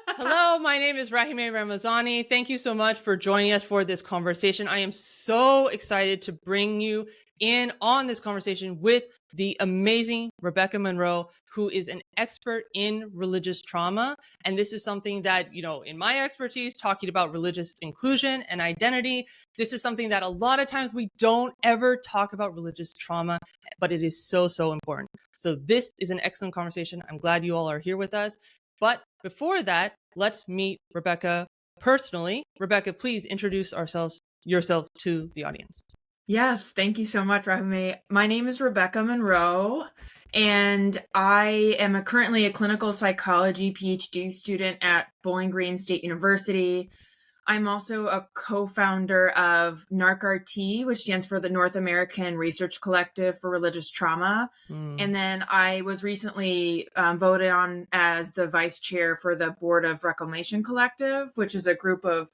Hello, my name is Rahimeh Ramazani. Thank you so much for joining us for this conversation. I am so excited to bring you in on this conversation with the amazing Rebekah Monroe, who is an expert in religious trauma. And this is something that, in my expertise, talking about religious inclusion and identity, this is something that a lot of times we don't ever talk about religious trauma, but it is so, so important. So this is an excellent conversation. I'm glad you all are here with us. But before that, let's meet Rebekah personally. Rebekah, please introduce yourself to the audience. Yes, thank you so much, Rahimeh. My name is Rebekah Monroe, and I am currently a clinical psychology PhD student at Bowling Green State University. I'm also a co-founder of NARC-RT, which stands for the North American Research Collective for Religious Trauma. And then I was recently voted on as the vice chair for the board of Reclamation Collective, which is a group of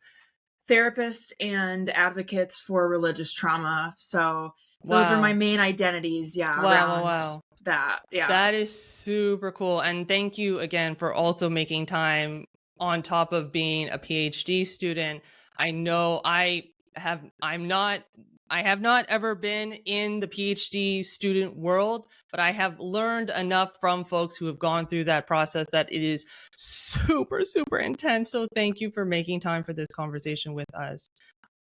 therapists and advocates for religious trauma. So those are my main identities. Yeah. Wow. That. Yeah. That is super cool. And thank you again for also making time on top of being a PhD student. I know I have not ever been in the PhD student world, but I have learned enough from folks who have gone through that process that it is super, super intense. So thank you for making time for this conversation with us.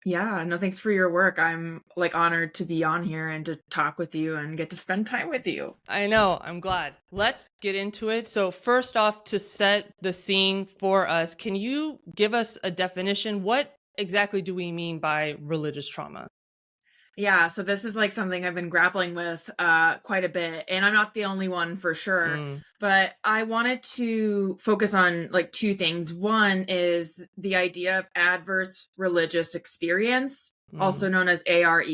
Yeah, no, thanks for your work. I'm honored to be on here and to talk with you and get to spend time with you. I know, I'm glad. Let's get into it. So first off, to set the scene for us, can you give us a definition? What exactly do we mean by religious trauma? Yeah, so this is something I've been grappling with quite a bit, and I'm not the only one for sure. But I wanted to focus on two things. One is the idea of adverse religious experience, also known as ARE.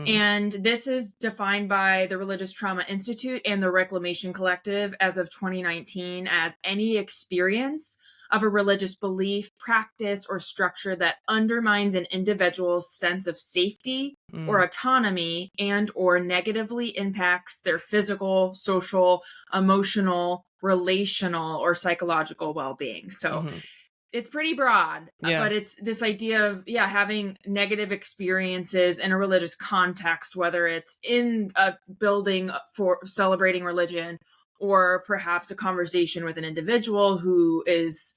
And this is defined by the Religious Trauma Institute and the Reclamation Collective as of 2019 as any experience of a religious belief, practice, or structure that undermines an individual's sense of safety or autonomy and or negatively impacts their physical, social, emotional, relational, or psychological well-being. So it's pretty broad, but it's this idea of, having negative experiences in a religious context, whether it's in a building for celebrating religion or perhaps a conversation with an individual who is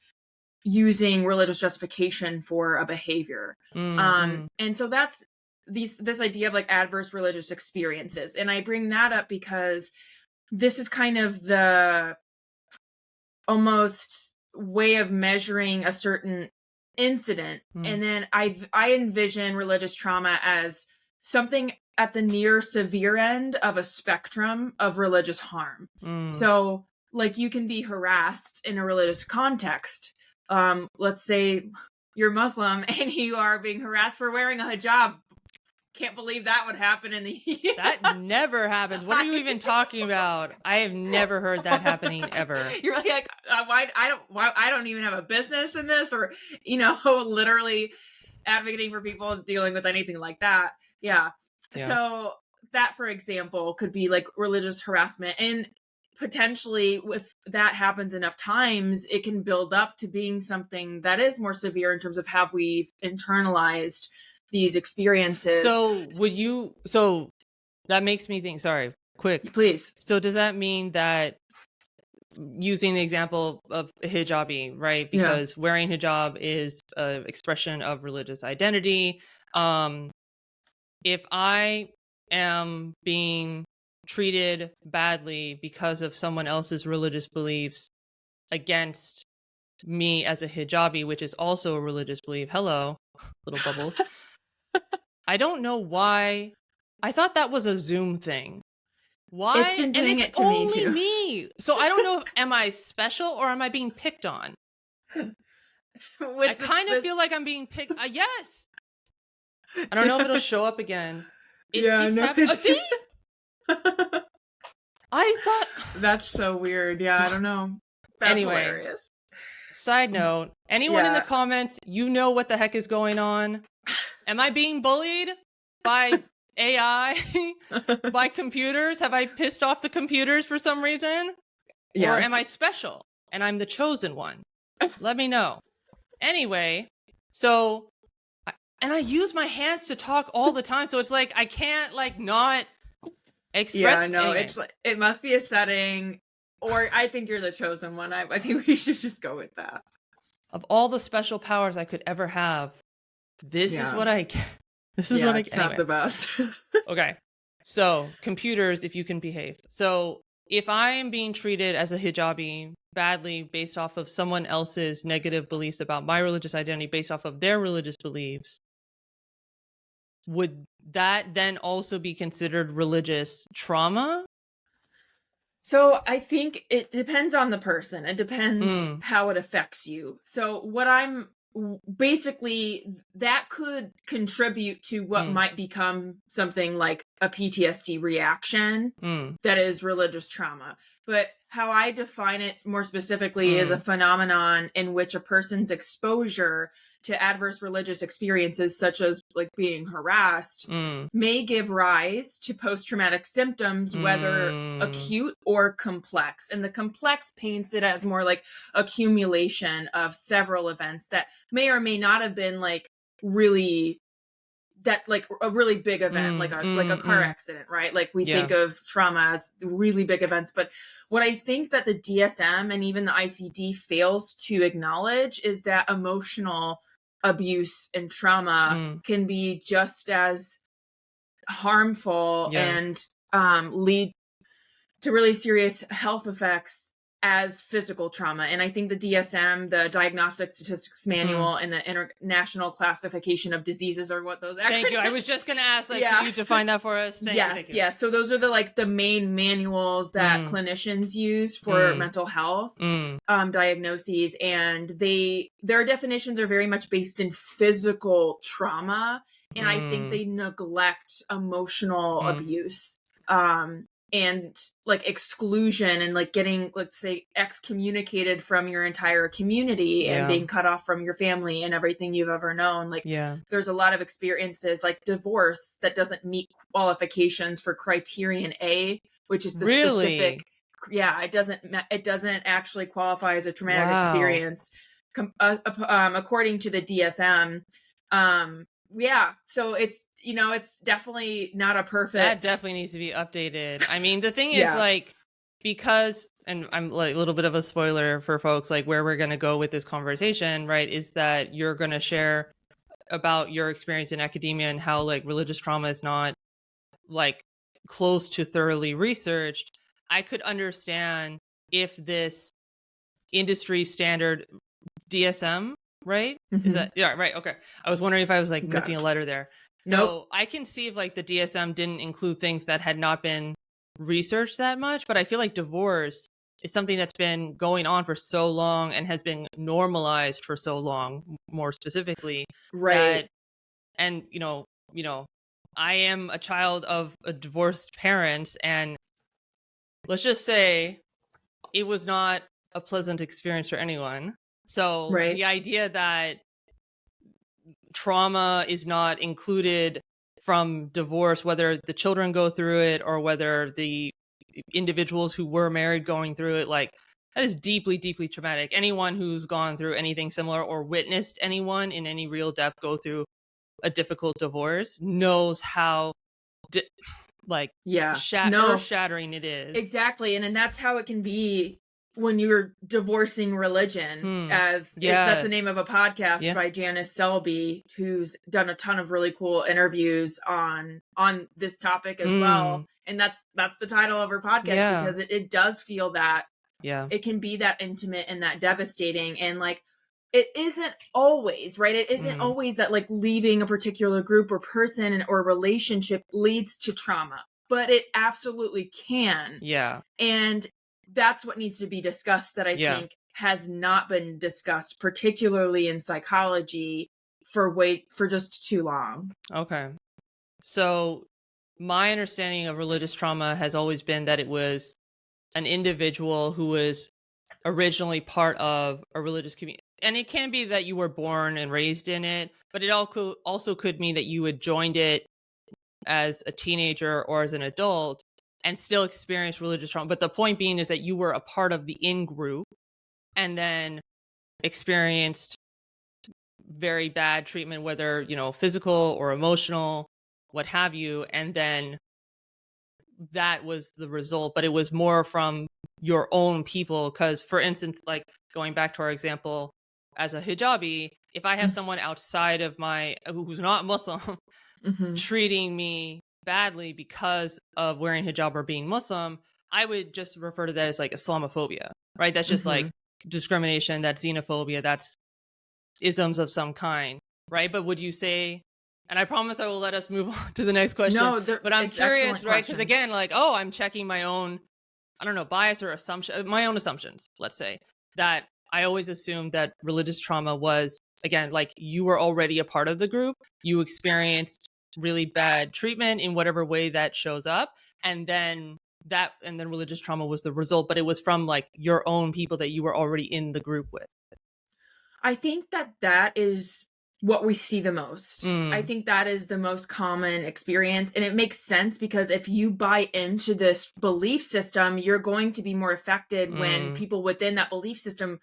using religious justification for a behavior. And so that's this idea of adverse religious experiences. And I bring that up because this is kind of the almost way of measuring a certain incident. And then I envision religious trauma as something at the near severe end of a spectrum of religious harm. So you can be harassed in a religious context. Let's say you're Muslim and you are being harassed for wearing a hijab. Can't believe that would happen in the That never happens. What are you even talking about? I have never heard that happening ever. You're why I don't even have a business in this, or literally advocating for people dealing with anything like that. Yeah. So that, for example, could be religious harassment, and potentially if that happens enough times, it can build up to being something that is more severe in terms of have we internalized these experiences. So that makes me think, sorry, quick. Please. So does that mean that, using the example of hijabi, right? Because wearing hijab is an expression of religious identity. If I am being treated badly because of someone else's religious beliefs against me as a hijabi, which is also a religious belief, hello, little bubbles. I don't know why. I thought that was a Zoom thing. Why? It's been doing it to me too. Only me. So I don't know, am I special or am I being picked on? I kind of feel like I'm being picked. Yes. I don't know if it'll show up again. It keeps happening. See? I thought. That's so weird. Yeah, I don't know. That's anyway, hilarious. Side note, anyone in the comments, you know what the heck is going on? Am I being bullied by AI? By computers? Have I pissed off the computers for some reason? Yes. Or am I special and I'm the chosen one? Let me know. Anyway, so, and I use my hands to talk all the time, so it's like I can't like not express. Yeah, no, anyway. it's like, it must be a setting, or I think you're the chosen one. I think we should just go with that. Of all the special powers I could ever have, this is what I get. This is what I get. Not the best. Okay. So, computers, if you can behave. So, if I am being treated as a hijabi badly based off of someone else's negative beliefs about my religious identity based off of their religious beliefs, would that then also be considered religious trauma? So I think it depends on the person. It depends how it affects you. So what I'm basically, that could contribute to what might become something like a PTSD reaction that is religious trauma. But how I define it more specifically is a phenomenon in which a person's exposure to adverse religious experiences, such as like being harassed, may give rise to post-traumatic symptoms, whether acute or complex. And the complex paints it as more like accumulation of several events that may or may not have been like really, that like a really big event, like a car accident, right? Like we think of trauma as really big events. But what I think that the DSM and even the ICD fails to acknowledge is that emotional abuse and trauma can be just as harmful and lead to really serious health effects as physical trauma. And I think the DSM, the Diagnostic Statistics Manual, and the International Classification of Diseases are what those acronyms. Thank you. I was just going to ask, like, can you define that for us? Thank you. Yes. So those are the main manuals that clinicians use for mental health diagnoses, and their definitions are very much based in physical trauma, and I think they neglect emotional abuse. And like exclusion and like getting, let's say, excommunicated from your entire community and being cut off from your family and everything you've ever known. Like there's a lot of experiences like divorce that doesn't meet qualifications for criterion A, which is the specific. Yeah, it doesn't actually qualify as a traumatic experience. According to the DSM, so it's, it's definitely not a perfect. That definitely needs to be updated. I mean, the thing is like, because, and I'm like a little bit of a spoiler for folks, like where we're going to go with this conversation, right, is that you're going to share about your experience in academia and how like religious trauma is not like close to thoroughly researched. I could understand if this industry standard DSM, right? Is that right? Okay. I was wondering if I was like missing a letter there. So I can see if like the DSM didn't include things that had not been researched that much, but I feel like divorce is something that's been going on for so long and has been normalized for so long, more specifically. Right. And I am a child of a divorced parent, and let's just say it was not a pleasant experience for anyone. So the idea that trauma is not included from divorce, whether the children go through it or whether the individuals who were married going through it, like that is deeply, deeply traumatic. Anyone who's gone through anything similar or witnessed anyone in any real depth go through a difficult divorce knows how shattering it is. Exactly. And that's how it can be when you're divorcing religion, that's the name of a podcast by Janice Selby, who's done a ton of really cool interviews on this topic as well. And that's the title of her podcast, because it does feel that it can be that intimate and that devastating. And like, it isn't always, right? It isn't always that like leaving a particular group or person or relationship leads to trauma, but it absolutely can. Yeah. And that's what needs to be discussed, that I think has not been discussed, particularly in psychology, for just too long. Okay. So my understanding of religious trauma has always been that it was an individual who was originally part of a religious community. And it can be that you were born and raised in it, but it also could mean that you had joined it as a teenager or as an adult and still experience religious trauma. But the point being is that you were a part of the in-group, and then experienced very bad treatment, whether, physical or emotional, what have you. And then that was the result, but it was more from your own people. Because, for instance, like going back to our example, as a hijabi, if I have someone outside of who's not Muslim treating me badly because of wearing hijab or being Muslim, I would just refer to that as like Islamophobia, right? That's just like discrimination, that's xenophobia, that's isms of some kind, right? But would you say, and I promise I will let us move on to the next question. No, but I'm curious, right? Because again, like, I'm checking my own, I don't know, bias or assumption, my own assumptions, let's say, that I always assumed that religious trauma was, again, like you were already a part of the group, you experienced really bad treatment in whatever way that shows up, and then religious trauma was the result, but it was from like your own people that you were already in the group with. I think that is what we see the most. I think that is the most common experience. And it makes sense because if you buy into this belief system, you're going to be more affected when people within that belief system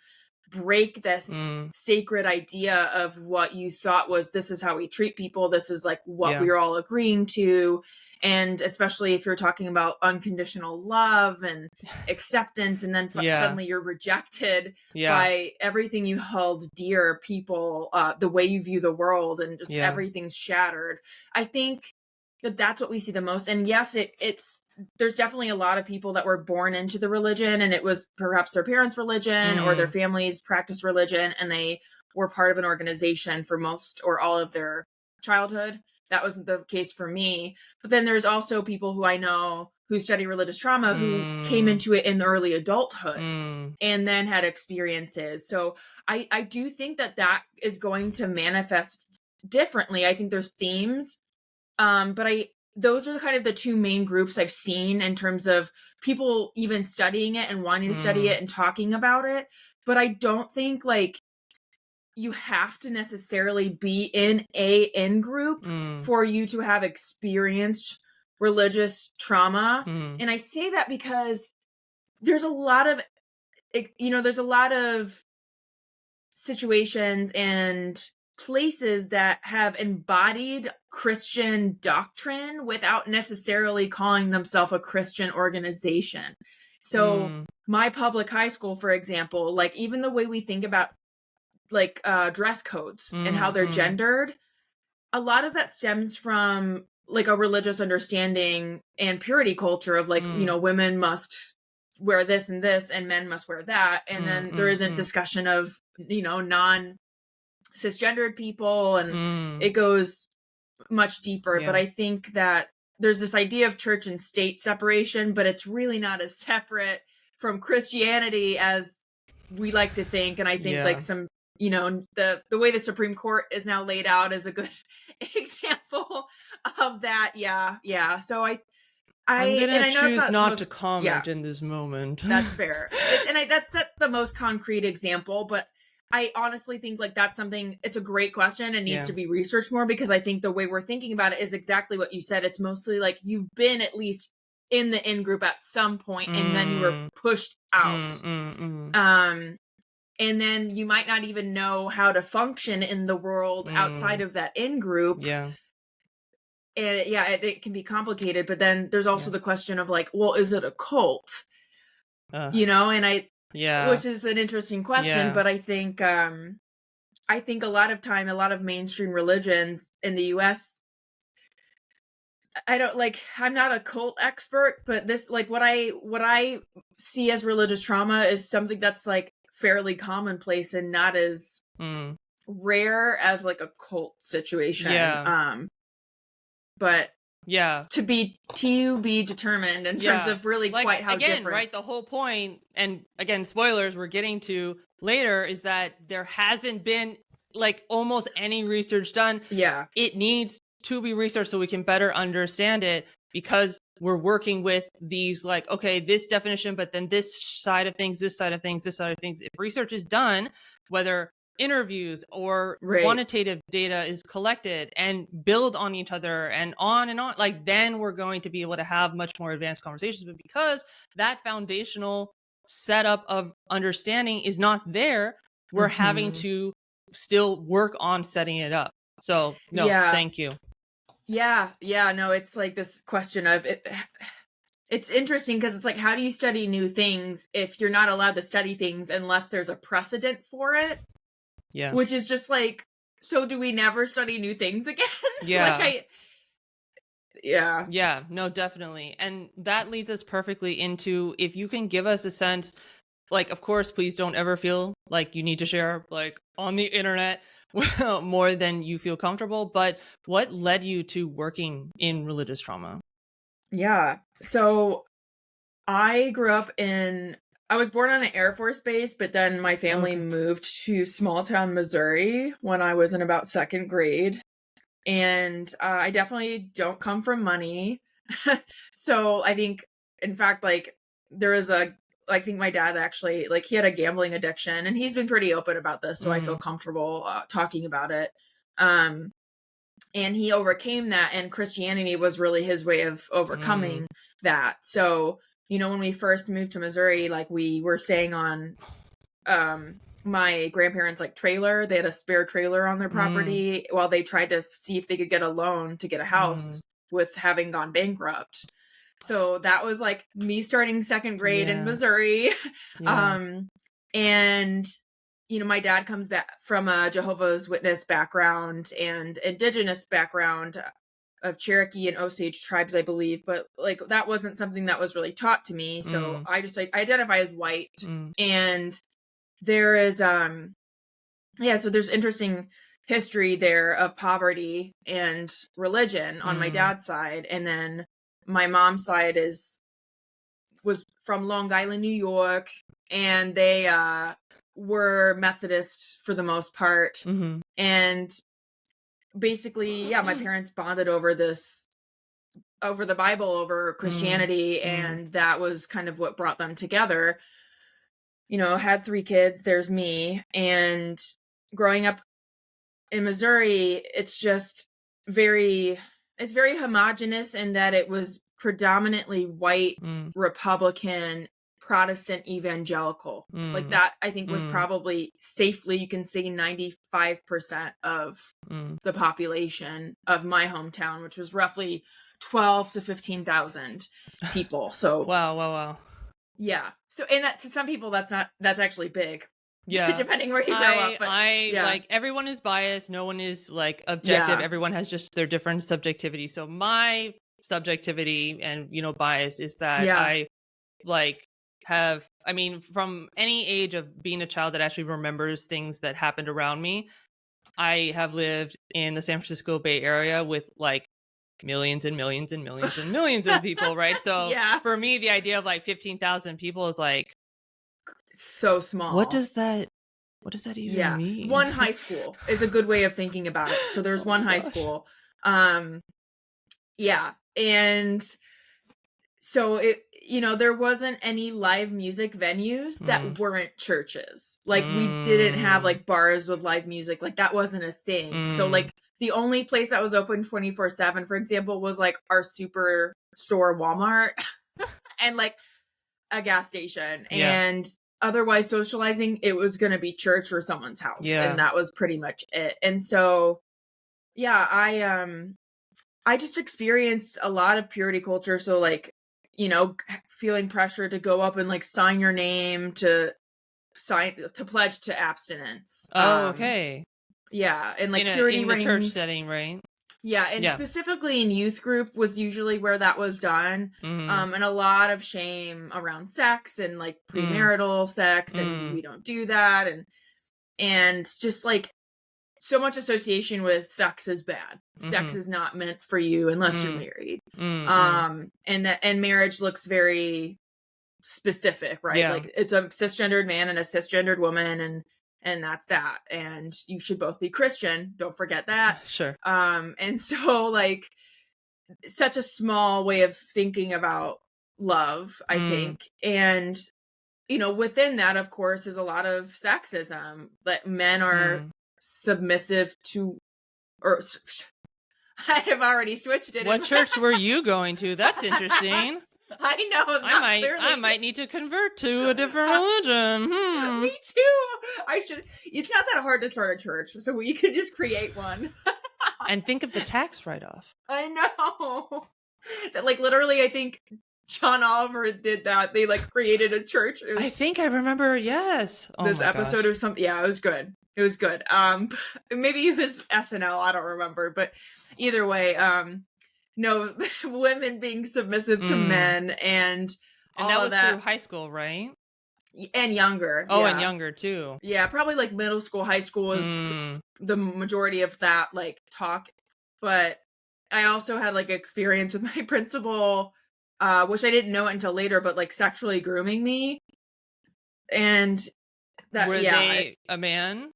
break this sacred idea of what you thought was, this is how we treat people. This is like what we're all agreeing to. And especially if you're talking about unconditional love and acceptance, and then suddenly you're rejected by everything you held dear, people, the way you view the world, and just everything's shattered. I think that's what we see the most. And yes, it's there's definitely a lot of people that were born into the religion, and it was perhaps their parents' religion or their families practiced religion, and they were part of an organization for most or all of their childhood. That wasn't the case for me. But then there's also people who I know who study religious trauma who came into it in early adulthood and then had experiences. So I do think that is going to manifest differently. I think there's themes, but those are kind of the two main groups I've seen in terms of people even studying it and wanting to study it and talking about it. But I don't think like you have to necessarily be in a in-group for you to have experienced religious trauma. And I say that because there's a lot of, there's a lot of situations and places that have embodied Christian doctrine without necessarily calling themselves a Christian organization. So my public high school, for example, like even the way we think about like dress codes and how they're gendered, a lot of that stems from like a religious understanding and purity culture of like, women must wear this and this and men must wear that. And then there isn't discussion of, non-cisgendered people, and it goes much deeper. But I think that there's this idea of church and state separation, but it's really not as separate from Christianity as we like to think. And I think like some, the way the Supreme Court is now laid out is a good example of that. Yeah. So I'm gonna choose not to comment in this moment. That's fair. That's the most concrete example, but I honestly think like that's something, it's a great question and needs to be researched more, because I think the way we're thinking about it is exactly what you said. It's mostly like you've been at least in the in-group at some point and then you were pushed out. And then you might not even know how to function in the world outside of that in-group. Yeah. And it can be complicated, but then there's also the question of like, well, is it a cult? Which is an interesting question, but I think a lot of mainstream religions in the US, I'm not a cult expert, but this, like what I see as religious trauma is something that's like fairly commonplace and not as rare as like a cult situation. But to be determined in terms of really like, quite how again, different. Right, the whole point, and again, spoilers we're getting to later, is that there hasn't been like almost any research done. It needs to be researched so we can better understand it, because we're working with these like, okay, this definition, but then this side of things, this side of things, this side of things. If research is done, whether interviews or quantitative data is collected and build on each other and on, like then we're going to be able to have much more advanced conversations. But because that foundational setup of understanding is not there, we're having to still work on setting it up. So no, thank you. Yeah. No, it's like this question of it. It's interesting because it's like, how do you study new things if you're not allowed to study things unless there's a precedent for it? Yeah. Which is just like, so do we never study new things again? Yeah. Yeah. Yeah, no, definitely. And that leads us perfectly into, if you can give us a sense, like, of course, please don't ever feel like you need to share like on the internet more than you feel comfortable. But what led you to working in religious trauma? Yeah. So I was born on an Air Force base, but then my family moved to small town Missouri when I was in about second grade. And I definitely don't come from money. So I think, in fact, like I think my dad actually, like, he had a gambling addiction, and he's been pretty open about this. So I feel comfortable talking about it. And he overcame that, and Christianity was really his way of overcoming that. So, when we first moved to Missouri, like, we were staying on my grandparents' like trailer. They had a spare trailer on their property while they tried to see if they could get a loan to get a house with having gone bankrupt. So that was like me starting second grade in Missouri. And my dad comes back from a Jehovah's Witness background and indigenous background of Cherokee and Osage tribes, I believe, but like that wasn't something that was really taught to me. So I just I identify as white. And there is so there's interesting history there of poverty and religion on my dad's side, and then my mom's side was from Long Island, New York, and they were Methodists for the most part. And basically, my parents bonded over the Bible, over Christianity, and that was kind of what brought them together. Had 3 kids, there's me, and growing up in Missouri, it's very homogenous in that it was predominantly white, Republican, Protestant, evangelical. Like that, I think, was probably safely, you can say 95% of the population of my hometown, which was roughly 12 to 15,000 people. So wow. Yeah. So, and that, to some people, that's actually big. Yeah. Depending where you grow up. But, like, everyone is biased. No one is like objective. Yeah. Everyone has just their different subjectivity. So my subjectivity and, bias is that I from any age of being a child that actually remembers things that happened around me, I have lived in the San Francisco Bay Area with like millions and millions and millions and millions of people, right? So for me, the idea of like 15,000 people is like so small. What does that even mean? One high school is a good way of thinking about it. So there's one high school. And so it, there wasn't any live music venues that weren't churches. Like we didn't have like bars with live music. Like that wasn't a thing. So like the only place that was open 24/7, for example, was like our super store Walmart and like a gas station. And otherwise socializing, it was going to be church or someone's house. And that was pretty much it. And so, I just experienced a lot of purity culture. So like, feeling pressure to go up and like sign your name to pledge to abstinence. Okay. Yeah. And like purity in rings. The church setting, right? Yeah. And specifically in youth group was usually where that was done. And a lot of shame around sex and like premarital sex and we don't do that. And just like so much association with sex is bad. Sex is not meant for you unless you're married. And marriage looks very specific, right? Yeah. Like it's a cisgendered man and a cisgendered woman, and that's that. And you should both be Christian. Don't forget that. Sure. And so like such a small way of thinking about love, I think. And within that, of course, is a lot of sexism that men are submissive to, or I have already switched it. What church were you going to? That's interesting. I know. I might need to convert to a different religion. Me too. I should. It's not that hard to start a church, so we could just create one. And think of the tax write-off. I know. That, like, literally, I think John Oliver did that. They like created a church. I think I remember. Yes. This episode of something. Yeah, it was good. It was good. Maybe it was SNL. I don't remember, but either way, no, women being submissive to men and all that of was that through high school, right? And younger. Oh, yeah. And younger too. Yeah, probably like middle school, high school is the majority of that like talk. But I also had like experience with my principal, which I didn't know until later, but like sexually grooming me. And that were they a man?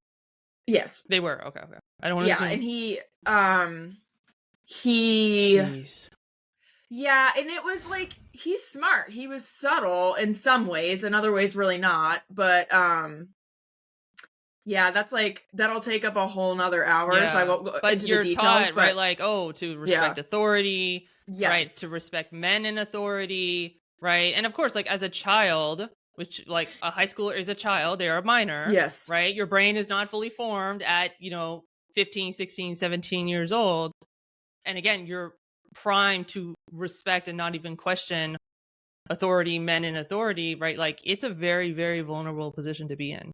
Yes, they were. Okay. I don't want to. Yeah, and he. Jeez. Yeah, and it was like he's smart. He was subtle in some ways, in other ways really not. But yeah, that's like that'll take up a whole nother hour, so I won't go into the details. Taught, right? Like, to respect authority, yes. Right? To respect men in authority, right? And of course, like as a child, which like a high schooler is a child, they are a minor, yes, right? Your brain is not fully formed at 15, 16, 17 years old, and again, you're primed to respect and not even question authority, men in authority, right? Like it's a very, very vulnerable position to be in.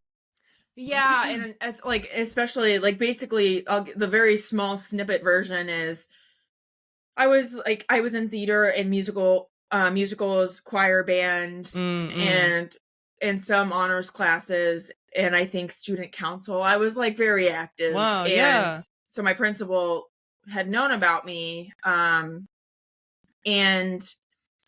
Yeah, and as like especially like basically the very small snippet version is I was in theater and musicals, choir band, and some honors classes, and I think student council. I was like very active. Wow, and so my principal had known about me, and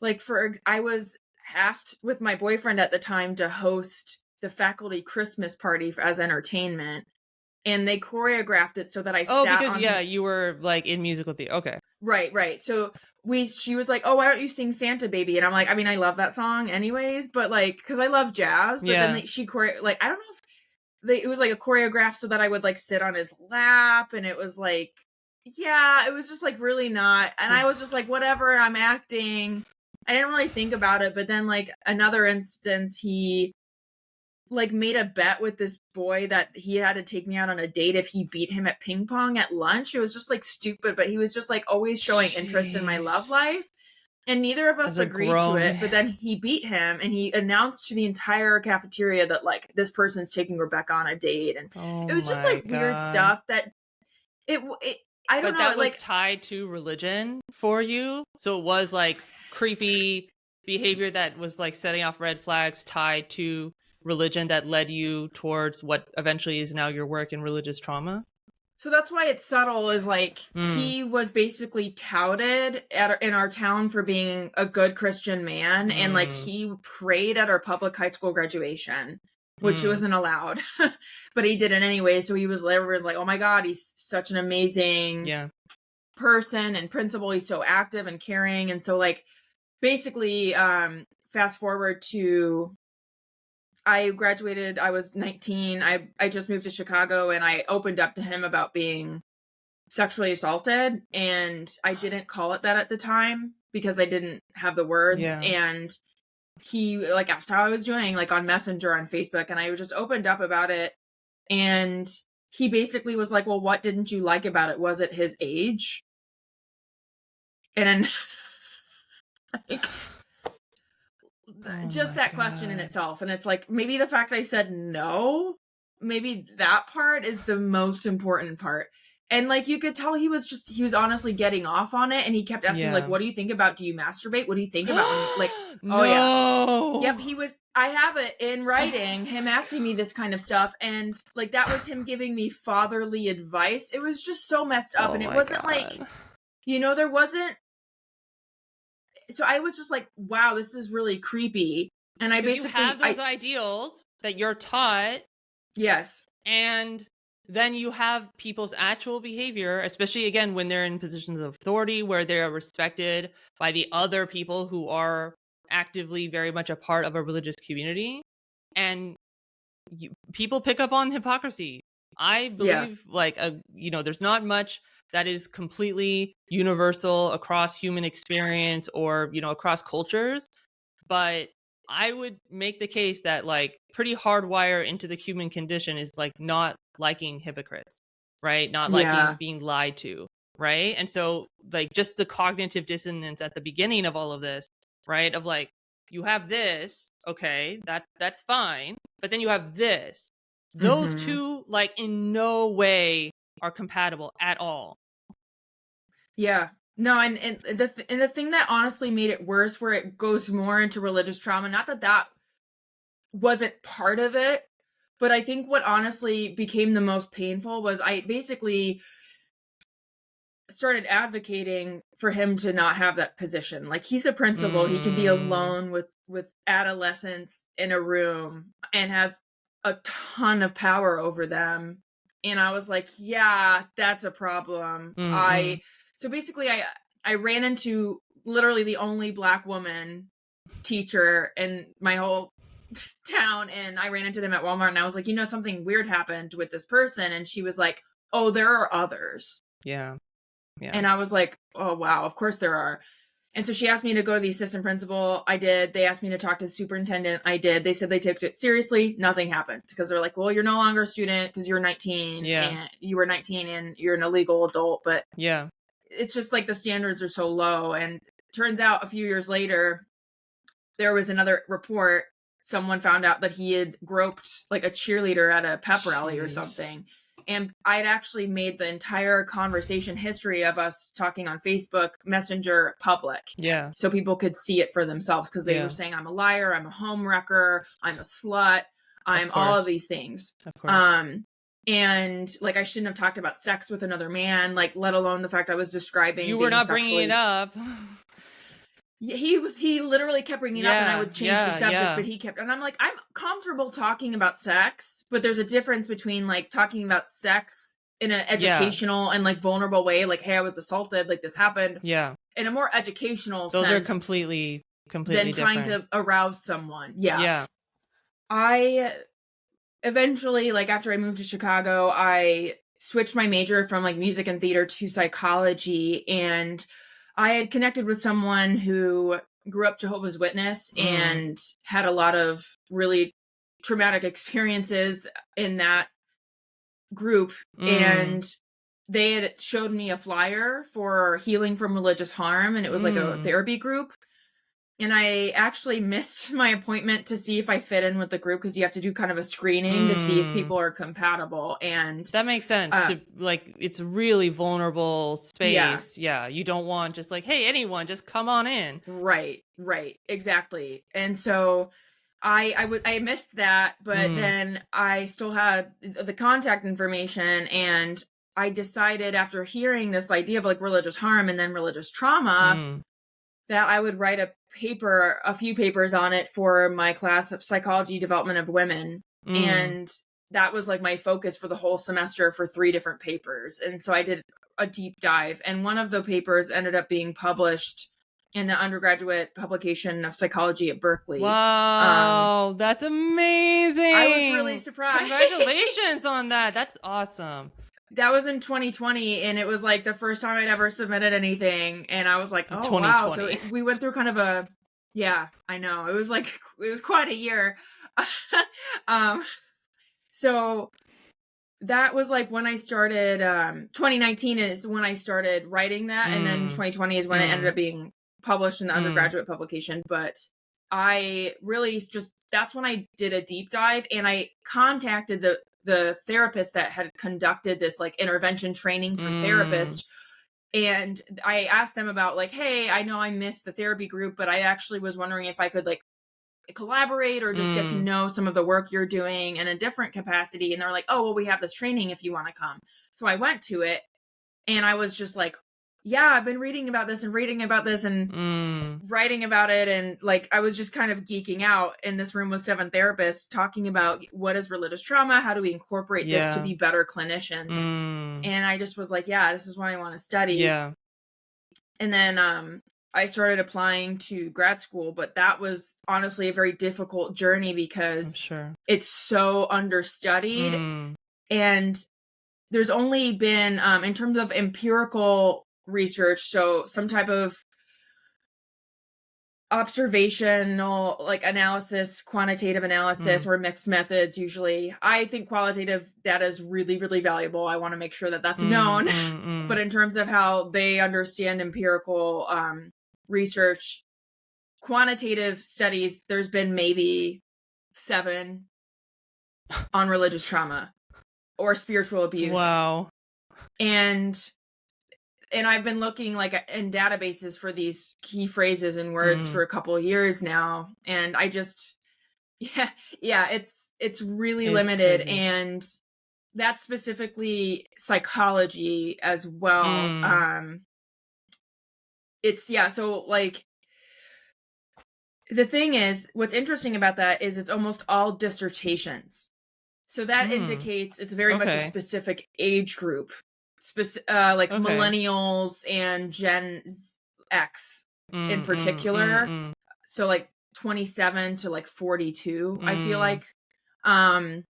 like I was asked with my boyfriend at the time to host the faculty Christmas party as entertainment, and they choreographed it so that I you were like in musical theater. Okay, right. So she was like, "Oh, why don't you sing Santa Baby?" And I'm like, I mean, I love that song anyways, but like because I love jazz. But then she I don't know if it was like a choreograph so that I would like sit on his lap, and it was like, yeah, it was just like really not. And I was just like, whatever, I'm acting. I didn't really think about it. But then like another instance, he like made a bet with this boy that he had to take me out on a date if he beat him at ping pong at lunch. It was just like stupid, but he was just like always showing interest in my love life. And neither of us agreed to it. But then he beat him and he announced to the entire cafeteria that like this person's taking Rebekah on a date. And it was just like weird stuff that I don't know. That was like tied to religion for you. So it was like creepy behavior that was like setting off red flags tied to religion that led you towards what eventually is now your work in religious trauma. So that's why it's subtle, is like he was basically touted in our town for being a good Christian man, and like he prayed at our public high school graduation, which wasn't allowed, but he did it anyway. So he was like, oh my God, he's such an amazing person and principal. He's so active and caring. And so like basically fast forward to I graduated, I was 19. I just moved to Chicago, and I opened up to him about being sexually assaulted, and I didn't call it that at the time because I didn't have the words. And he like asked how I was doing, like on Messenger on Facebook, and I just opened up about it. And he basically was like, well, what didn't you like about it? Was it his age? And like just that question in itself. And it's like, maybe the fact I said no, maybe that part is the most important part. And like, you could tell he was honestly getting off on it. And he kept asking like, what do you think about, do you masturbate? What do you think about? Like, no. Yep. I have it in writing, him asking me this kind of stuff. And like, that was him giving me fatherly advice. It was just so messed up. And it wasn't like, there wasn't. So I was just like, wow, this is really creepy. And I basically you have those ideals that you're taught. Yes. And then you have people's actual behavior, especially again, when they're in positions of authority where they are respected by the other people who are actively very much a part of a religious community. And people pick up on hypocrisy. I believe there's not much that is completely universal across human experience or, you know, across cultures. But I would make the case that like pretty hardwired into the human condition is like not liking hypocrites, right? Not liking being lied to, right? And so like just the cognitive dissonance at the beginning of all of this, right? Of like, you have this, okay, that's fine, but then you have this. Those two like in no way are compatible at all. Yeah. No, and the thing that honestly made it worse, where it goes more into religious trauma, not that that wasn't part of it, but I think what honestly became the most painful was I basically started advocating for him to not have that position. Like, he's a principal, he can be alone with adolescents in a room and has a ton of power over them. And I was like, yeah, that's a problem. So basically I ran into literally the only Black woman teacher in my whole town, and I ran into them at Walmart, and I was like, you know, something weird happened with this person, and she was like, oh, there are others. Yeah. And I was like, oh wow, of course there are. And so she asked me to go to the assistant principal. I did. They asked me to talk to the superintendent. I did. They said they took it seriously. Nothing happened, because they're like, well, you're no longer a student because you're 19. And you were 19 and you're an illegal adult. But it's just like the standards are so low. And turns out a few years later, there was another report. Someone found out that he had groped like a cheerleader at a pep rally or something. And I'd actually made the entire conversation history of us talking on Facebook Messenger public. Yeah. So people could see it for themselves, because they were saying, I'm a liar, I'm a home wrecker, I'm a slut, I'm all of these things. Of course. And like, I shouldn't have talked about sex with another man, like, let alone the fact I was describing. You were not bringing it up. He literally kept bringing it up, and I would change the subject, but he kept, and I'm like, I'm comfortable talking about sex, but there's a difference between like talking about sex in an educational and like vulnerable way, like, hey, I was assaulted, like this happened, in a more educational sense. Those are completely than different. Trying to arouse someone. I eventually, like, after I moved to Chicago, I switched my major from like music and theater to psychology, and I had connected with someone who grew up Jehovah's Witness and had a lot of really traumatic experiences in that group. And they had showed me a flyer for Healing from Religious Harm, and it was like a therapy group. And I actually missed my appointment to see if I fit in with the group, because you have to do kind of a screening to see if people are compatible. And that makes sense. Like, it's a really vulnerable space. Yeah. You don't want just like, hey, anyone, just come on in. Right. Exactly. And so I missed that, but then I still had the contact information, and I decided, after hearing this idea of like religious harm and then religious trauma, that I would write a few papers on it for my class of psychology development of women. And that was like my focus for the whole semester, for 3 different papers. And so I did a deep dive, and one of the papers ended up being published in the undergraduate publication of psychology at Berkeley. Wow, that's amazing. I was really surprised. Congratulations on that. That's awesome. That was in 2020, and it was like the first time I'd ever submitted anything, and I was like, oh wow. So we went through kind of a, I know, it was quite a year. So that was like when I started, 2019 is when I started writing that, and then 2020 is when it ended up being published in the undergraduate publication. But I really that's when I did a deep dive, and I contacted the therapist that had conducted this like intervention training for therapists. And I asked them about like, hey, I know I missed the therapy group, but I actually was wondering if I could like collaborate or just get to know some of the work you're doing in a different capacity. And they're like, oh, well, we have this training if you want to come. So I went to it, and I was just like, yeah, I've been reading about this and writing about it. And like, I was just kind of geeking out in this room with 7 therapists talking about what is religious trauma? How do we incorporate this to be better clinicians? And I just was like, yeah, this is what I want to study. Yeah. And then, I started applying to grad school, but that was honestly a very difficult journey, because it's so understudied. And there's only been, in terms of empirical research, so some type of observational like analysis, quantitative analysis, or mixed methods. Usually I think qualitative data is really, really valuable. I want to make sure that that's known. But in terms of how they understand empirical research, quantitative studies, there's been maybe 7 on religious trauma or spiritual abuse. Wow. And I've been looking like in databases for these key phrases and words for a couple of years now. And I just, it's really limited. Crazy. And that's specifically psychology as well. So like, the thing is, what's interesting about that is it's almost all dissertations. So that indicates it's very much a specific age group. Millennials and Gen X in particular. So like 27 to like 42, I feel like. And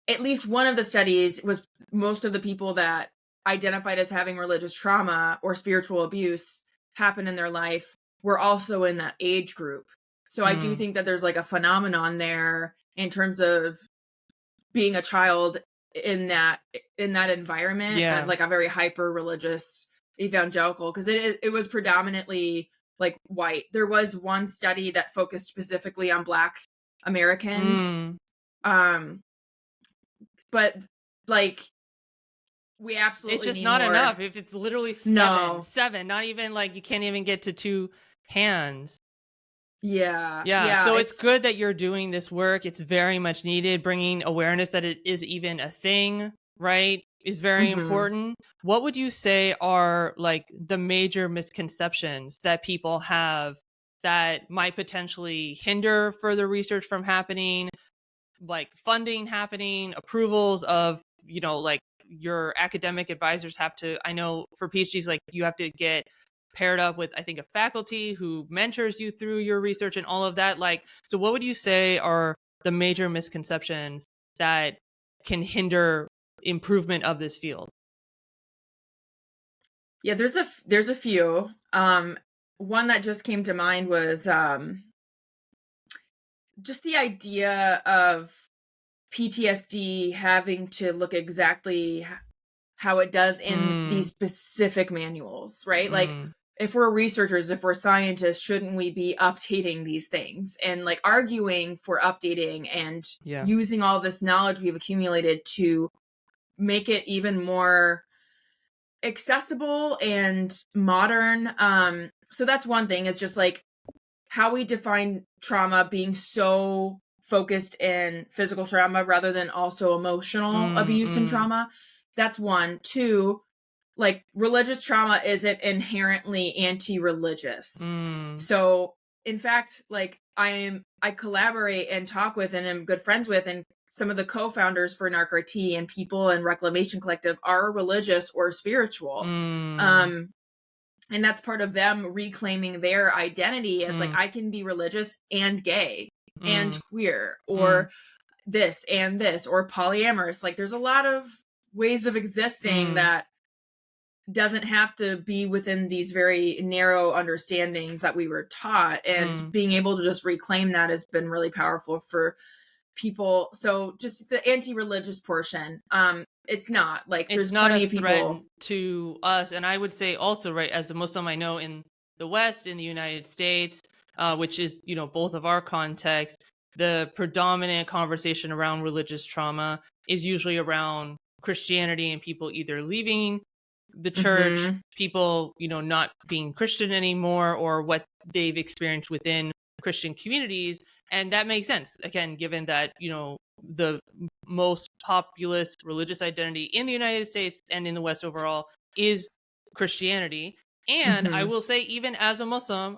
at least one of the studies was most of the people that identified as having religious trauma or spiritual abuse happen in their life were also in that age group. So I do think that there's like a phenomenon there in terms of being a child in that environment, like a very hyper religious evangelical, because it was predominantly like white. There was one study that focused specifically on Black Americans, but like we absolutely it's just need not more. enough if it's literally seven, not even like you can't even get to 2 hands. Yeah. So it's good that you're doing this work. It's very much needed. Bringing awareness that it is even a thing, right, is very important. What would you say are like the major misconceptions that people have that might potentially hinder further research from happening, like funding happening, approvals of, like your academic advisors have to, I know for PhDs, like you have to get paired up with, I think, a faculty who mentors you through your research and all of that. Like, so what would you say are the major misconceptions that can hinder improvement of this field? Yeah, there's a few. One that just came to mind was just the idea of PTSD having to look exactly how it does in these specific manuals, right? Like if we're researchers, if we're scientists, shouldn't we be updating these things and like arguing for updating and using all this knowledge we've accumulated to make it even more accessible and modern? So that's one thing. It's just like how we define trauma being so focused in physical trauma rather than also emotional abuse and trauma. That's one. 2, like religious trauma isn't inherently anti-religious. So in fact, like I collaborate and talk with and am good friends with, and some of the co-founders for NARC-RT and people in Reclamation Collective are religious or spiritual. And that's part of them reclaiming their identity as like, I can be religious and gay and queer or this and this or polyamorous. Like there's a lot of ways of existing that doesn't have to be within these very narrow understandings that we were taught. And being able to just reclaim that has been really powerful for people. So just the anti-religious portion, it's not like it's there's not plenty a of people threat to us. And I would say also, right, as a Muslim, I know in the West, in the United States, which is, both of our contexts, the predominant conversation around religious trauma is usually around Christianity and people either leaving the church, people, not being Christian anymore, or what they've experienced within Christian communities. And that makes sense, again, given that, the most populous religious identity in the United States and in the West overall is Christianity. And I will say, even as a Muslim,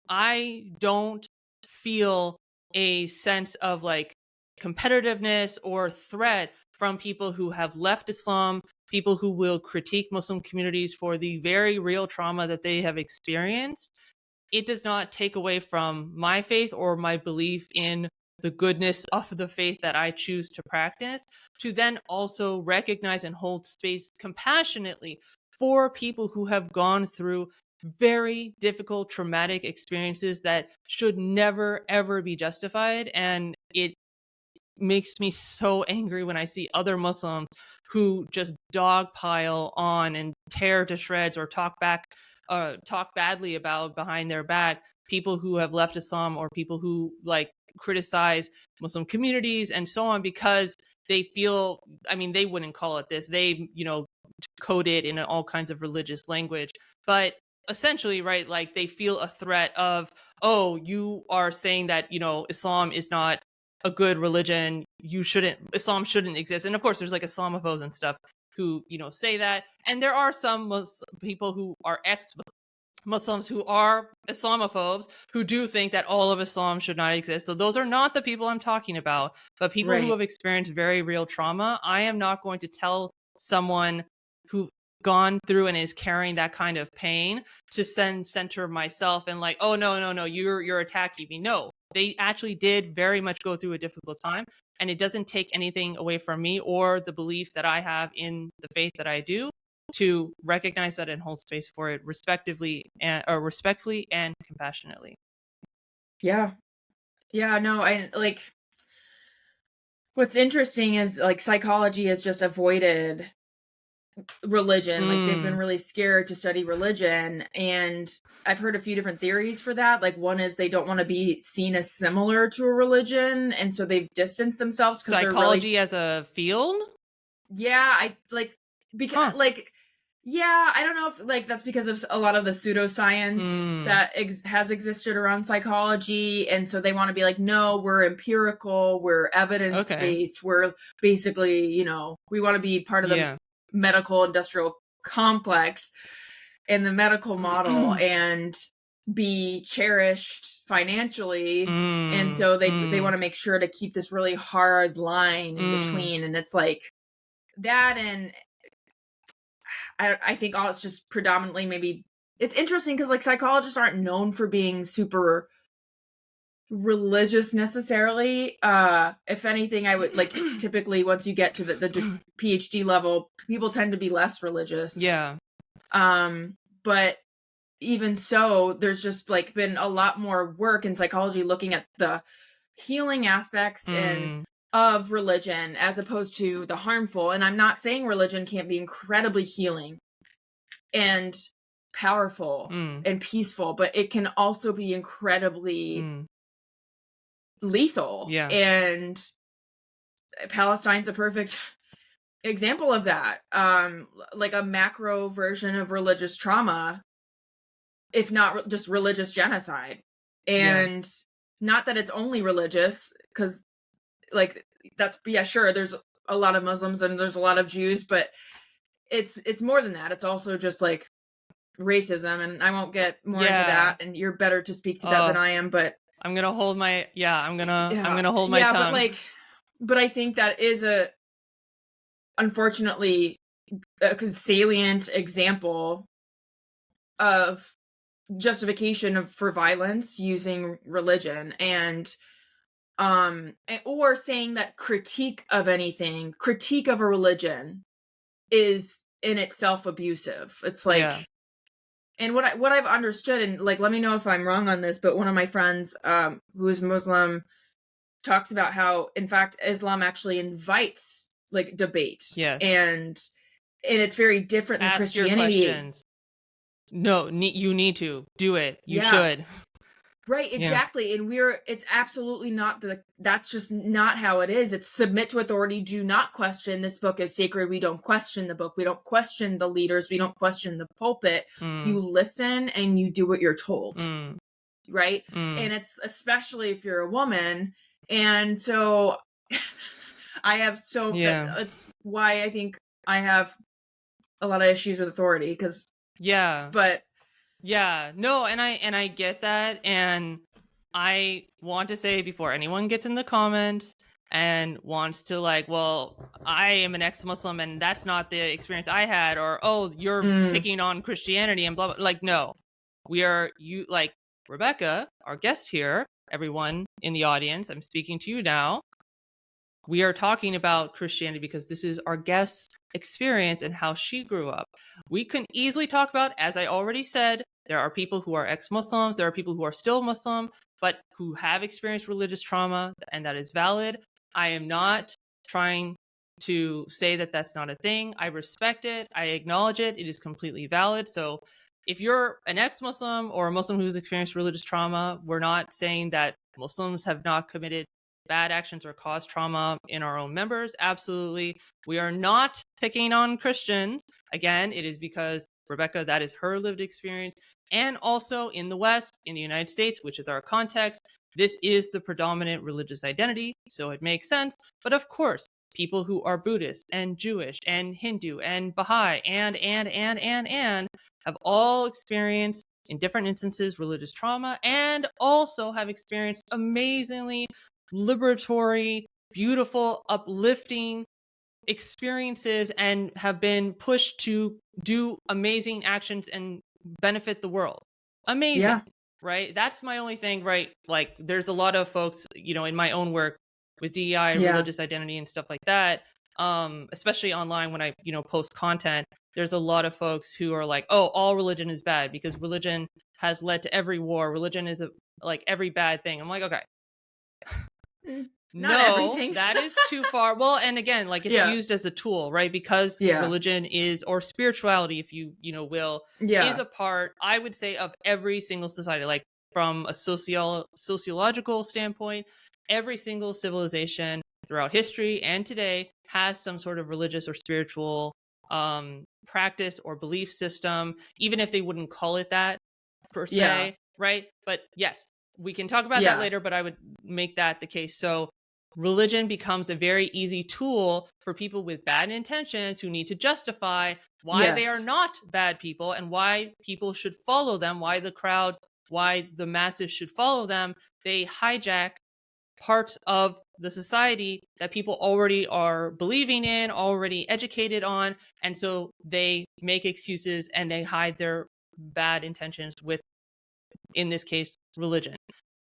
I don't feel a sense of like competitiveness or threat from people who have left Islam, people who will critique Muslim communities for the very real trauma that they have experienced. It does not take away from my faith or my belief in the goodness of the faith that I choose to practice, to then also recognize and hold space compassionately for people who have gone through very difficult, traumatic experiences that should never, ever be justified. And it makes me so angry when I see other Muslims who just dogpile on and tear to shreds or talk badly about behind their back people who have left Islam, or people who like criticize Muslim communities and so on, because they feel, I mean, they wouldn't call it this, they, code it in all kinds of religious language, but essentially, right, like they feel a threat of, oh, you are saying that, Islam is not a good religion, Islam shouldn't exist. And of course there's like Islamophobes and stuff who say that, and there are some people who are Muslims who are Islamophobes who do think that all of Islam should not exist. So those are not the people I'm talking about, but people who have experienced very real trauma. I am not going to tell someone who's gone through and is carrying that kind of pain to center myself and like, oh no, you're attacking me. No, they actually did very much go through a difficult time, and it doesn't take anything away from me or the belief that I have in the faith that I do to recognize that and hold space for it respectfully and compassionately. Yeah, no, I like, what's interesting is like psychology has just avoided religion. Like they've been really scared to study religion, and I've heard a few different theories for that. Like one is they don't want to be seen as similar to a religion, and so they've distanced themselves. Psychology as a field? Yeah, I like, because like, yeah, I don't know if like that's because of a lot of the pseudoscience that has existed around psychology, and so they want to be like, no, we're empirical, we're evidence-based, we're basically, we want to be part of the medical industrial complex and the medical model and be cherished financially. And so they want to make sure to keep this really hard line in between. And it's like that, and I think it's just predominantly, maybe it's interesting because like psychologists aren't known for being super religious necessarily. If anything, I would like typically once you get to the PhD level, people tend to be less religious. But even so, there's just like been a lot more work in psychology looking at the healing aspects and of religion as opposed to the harmful. And I'm not saying religion can't be incredibly healing and powerful and peaceful, but it can also be incredibly lethal. And Palestine's a perfect example of that. Like a macro version of religious trauma, if not just religious genocide. And not that it's only religious, because like that's, sure, there's a lot of Muslims and there's a lot of Jews, but it's more than that. It's also just like racism, and I won't get more into that, and you're better to speak to that than I am, but I'm gonna hold my I'm gonna hold my tongue. But I think that is unfortunately a salient example of justification for violence using religion, and or saying that critique of a religion is in itself abusive. It's like, and what I've understood, and like, let me know if I'm wrong on this, but one of my friends who is Muslim talks about how, in fact, Islam actually invites like debate. And it's very different than Christianity. Your questions. No, you need to do it. You should. Right, exactly. And it's absolutely not that's just not how it is. It's submit to authority, do not question. This book is sacred. We don't question the book. We don't question the leaders. We don't question the pulpit. You listen and you do what you're told. Right? And it's especially if you're a woman. And so I have that's why I think I have a lot of issues with authority, because no, and I get that, and I want to say before anyone gets in the comments and wants to like, well, I am an ex-Muslim and that's not the experience I had, or oh, you're picking on Christianity and blah blah. Like, no, like Rebekah, our guest here, everyone in the audience, I'm speaking to you now. We are talking about Christianity because this is our guest's experience and how she grew up. We can easily talk about, as I already said, there are people who are ex-Muslims, there are people who are still Muslim, but who have experienced religious trauma, and that is valid. I am not trying to say that that's not a thing. I respect it. I acknowledge it. It is completely valid. So if you're an ex-Muslim or a Muslim who's experienced religious trauma, we're not saying that Muslims have not committed bad actions or caused trauma in our own members. Absolutely. We are not picking on Christians. Again, it is because Rebekah, that is her lived experience. And also in the West, in the United States, which is our context, this is the predominant religious identity. So it makes sense. But of course, people who are Buddhist and Jewish and Hindu and Baha'i and have all experienced in different instances religious trauma and also have experienced amazingly liberatory, beautiful, uplifting experiences and have been pushed to do amazing actions and benefit the world. Amazing, right? That's my only thing, right? Like there's a lot of folks, in my own work with DEI, religious identity and stuff like that, especially online when I, post content, there's a lot of folks who are like, oh, all religion is bad because religion has led to every war. Religion is like every bad thing. I'm like, okay. Not everything. That is too far. Well, and again, like it's used as a tool, right? Because religion is, or spirituality, if you will, is a part, I would say, of every single society. Like from a sociological standpoint, every single civilization throughout history and today has some sort of religious or spiritual practice or belief system, even if they wouldn't call it that per se, right? But yes, we can talk about that later, but I would make that the case. So religion becomes a very easy tool for people with bad intentions who need to justify why they are not bad people and why people should follow them, why the crowds, why the masses should follow them. They hijack parts of the society that people already are believing in, already educated on. And so they make excuses and they hide their bad intentions with, in this case, religion.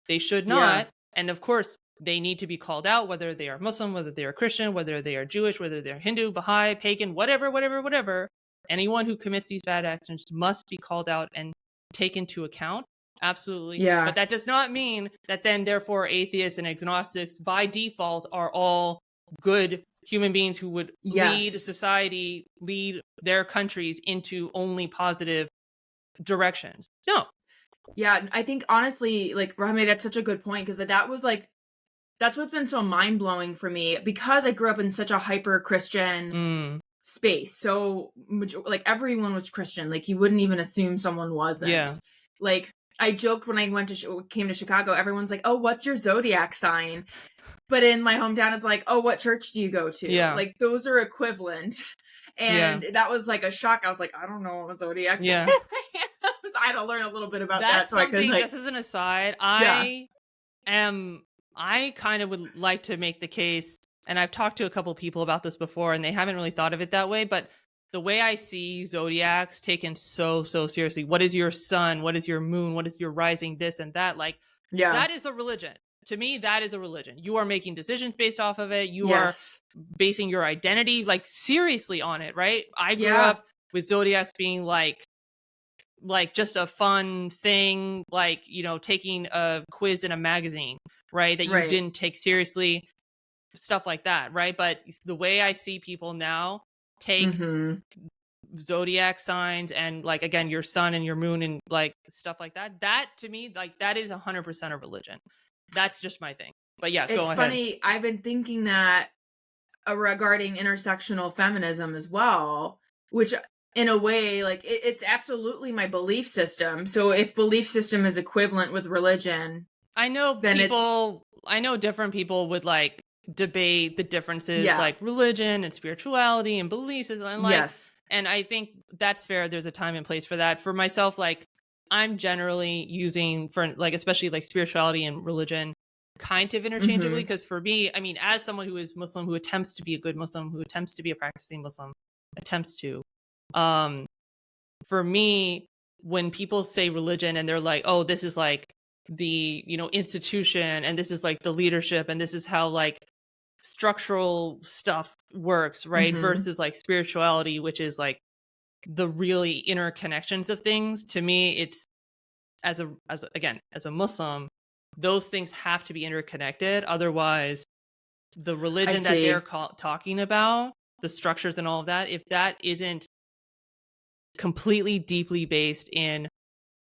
They should not. And of course, they need to be called out, whether they are Muslim, whether they are Christian, whether they are Jewish, whether they're Hindu, Baha'i, pagan, whatever. Anyone who commits these bad actions must be called out and taken into account. Absolutely. But that does not mean that then, therefore, atheists and agnostics by default are all good human beings who would lead society, lead their countries into only positive directions. No. Yeah, I think honestly, like Rahimeh, that's such a good point because that's what's been so mind blowing for me because I grew up in such a hyper Christian space. So like everyone was Christian. Like you wouldn't even assume someone wasn't. Yeah. Like I joked when I came to Chicago, everyone's like, "Oh, what's your zodiac sign?" But in my hometown, it's like, "Oh, what church do you go to?" Yeah. Like those are equivalent. And that was like a shock. I was like, I don't know what zodiac sign I had to learn a little bit about that so I could just as an aside, I kind of would like to make the case, and I've talked to a couple people about this before and they haven't really thought of it that way, but the way I see zodiacs taken so seriously, what is your sun, what is your moon, what is your rising, this and that, like that is a religion. To me, that is a religion. You are making decisions based off of it. You are basing your identity like seriously on it, right? I grew up with zodiacs being like just a fun thing, like, taking a quiz in a magazine, right? That you didn't take seriously, stuff like that, right? But the way I see people now take zodiac signs and like, again, your sun and your moon and like stuff like that, that to me, like that is 100% a religion. That's just my thing. But yeah, go ahead. It's funny. I've been thinking that regarding intersectional feminism as well, which in a way, like it's absolutely my belief system. So if belief system is equivalent with religion, I know different people would like debate the differences like religion and spirituality and beliefs and like, and I think that's fair. There's a time and place for that. For myself, like I'm generally using for like, especially like spirituality and religion kind of interchangeably. Because for me, I mean, as someone who is Muslim, who attempts to be a good Muslim, who attempts to be a practicing Muslim, for me, when people say religion and they're like, oh, this is like the, you know, institution, and this is like the leadership, and this is how like structural stuff works, right? Versus like spirituality, which is like the really interconnections of things. To me, it's as a Muslim, those things have to be interconnected. Otherwise, the religion that they're talking about, the structures and all of that, if that isn't completely deeply based in